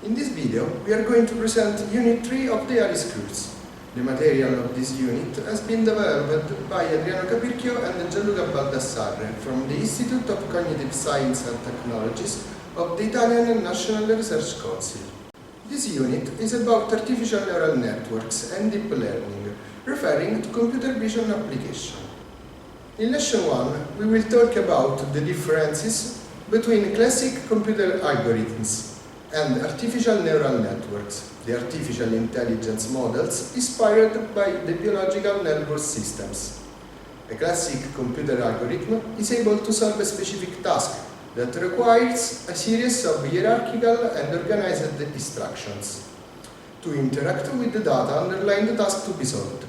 In this video, we are going to present Unit 3 of the ARIS course. The material of this unit has been developed by Adriano Capirchio and Gianluca Baldassarre from the Institute of Cognitive Science and Technologies of the Italian National Research Council. This unit is about artificial neural networks and deep learning, referring to computer vision application. In Lesson 1, we will talk about the differences between classic computer algorithms and artificial neural networks, the artificial intelligence models inspired by the biological nervous systems. A classic computer algorithm is able to solve a specific task that requires a series of hierarchical and organized instructions to interact with the data underlying the task to be solved.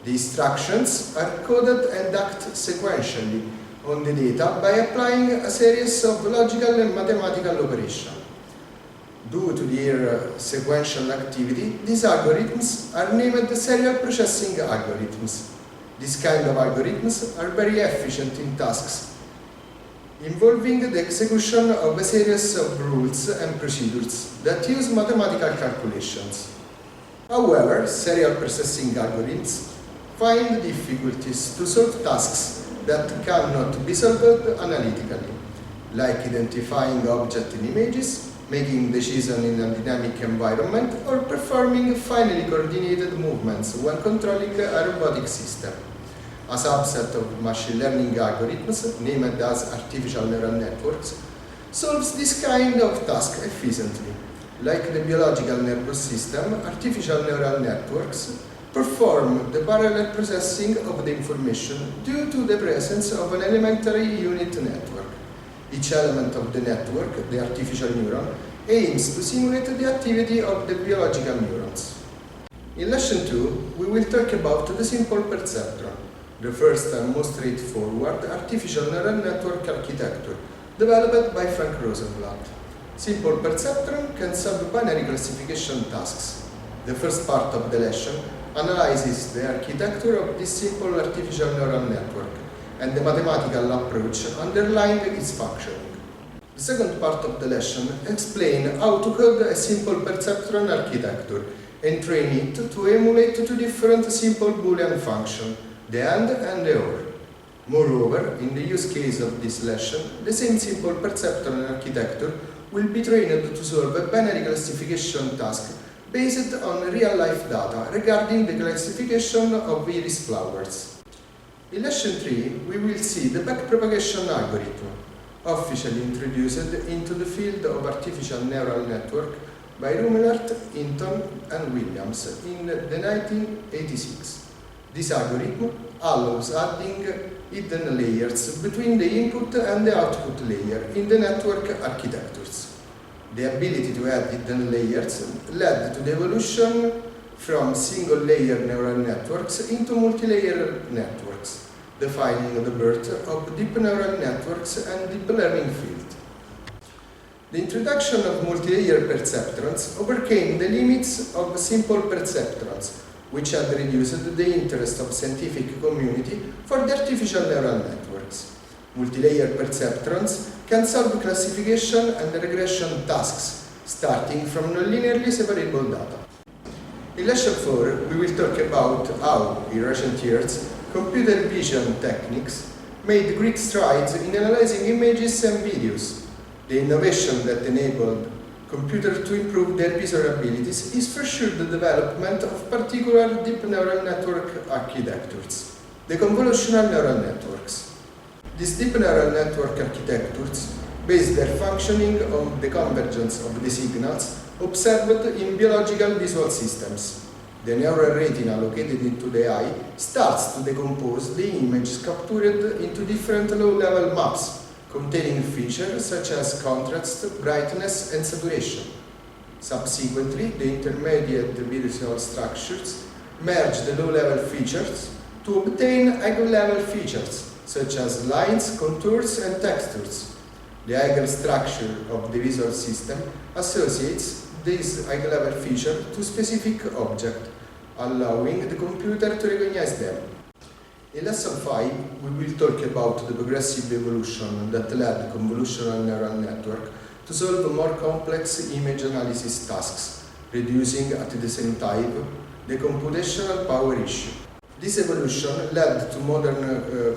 The instructions are coded and act sequentially on the data by applying a series of logical and mathematical operations. Due to their sequential activity, these algorithms are named serial processing algorithms. These kind of algorithms are very efficient in tasks involving the execution of a series of rules and procedures that use mathematical calculations. However, serial processing algorithms find difficulties to solve tasks that cannot be solved analytically, like identifying objects in images, making decisions in a dynamic environment, or performing finely coordinated movements when controlling a robotic system. A subset of machine learning algorithms, named as artificial neural networks, solves this kind of task efficiently. Like the biological nervous system, artificial neural networks perform the parallel processing of the information due to the presence of an elementary unit network. Each element of the network, the artificial neuron, aims to simulate the activity of the biological neurons. In Lesson 2, we will talk about the simple perceptron, the first and most straightforward artificial neural network architecture developed by Frank Rosenblatt. Simple perceptron can solve binary classification tasks. The first part of the lesson analyzes the architecture of this simple artificial neural network and the mathematical approach underlying its functioning. The second part of the lesson explains how to code a simple perceptron architecture and train it to emulate two different simple Boolean functions, the AND and the OR. Moreover, in the use case of this lesson, the same simple perceptron architecture will be trained to solve a binary classification task based on real-life data regarding the classification of iris flowers. In Lesson 3, we will see the backpropagation algorithm, officially introduced into the field of artificial neural network by Rumelert, Hinton and Williams in the 1986. This algorithm allows adding hidden layers between the input and the output layer in the network architectures. The ability to add hidden layers led to the evolution from single-layer neural networks into multi-layer networks, defining the birth of deep neural networks and deep learning field. The introduction of multi-layer perceptrons overcame the limits of simple perceptrons, which had reduced the interest of scientific community for the artificial neural networks. Multi-layer perceptrons can solve classification and regression tasks, starting from non-linearly separable data. In Lesson 4, we will talk about how, in recent years, computer vision techniques made great strides in analyzing images and videos. The innovation that enabled computers to improve their visual abilities is for sure the development of particular deep neural network architectures, the convolutional neural networks. These deep neural network architectures base their functioning on the convergence of the signals observed in biological visual systems. The neural retina located into the eye starts to decompose the image captured into different low-level maps containing features such as contrast, brightness, and saturation. Subsequently, the intermediate visual structures merge the low-level features to obtain high-level features such as lines, contours, and textures. The higher structure of the visual system associates this high-level feature to specific object, allowing the computer to recognize them. In Lesson 5, we will talk about the progressive evolution that led convolutional neural network to solve more complex image analysis tasks, reducing at the same time the computational power issue. This evolution led to modern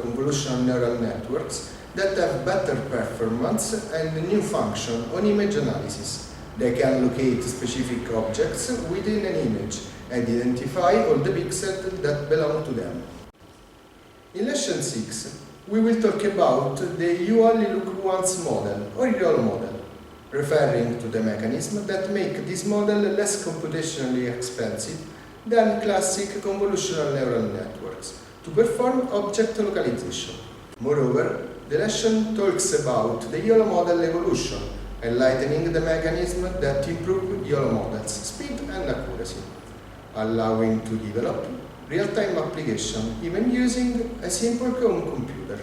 convolutional neural networks that have better performance and new function on image analysis. They can locate specific objects within an image and identify all the pixels that belong to them. In lesson 6, we will talk about the you only look once model or YOLO model, referring to the mechanism that make this model less computationally expensive than classic convolutional neural networks to perform object localization. Moreover, the lesson talks about the YOLO model evolution, enlightening the mechanism that improve YOLO models' speed and accuracy, allowing to develop real-time application even using a simple home computer.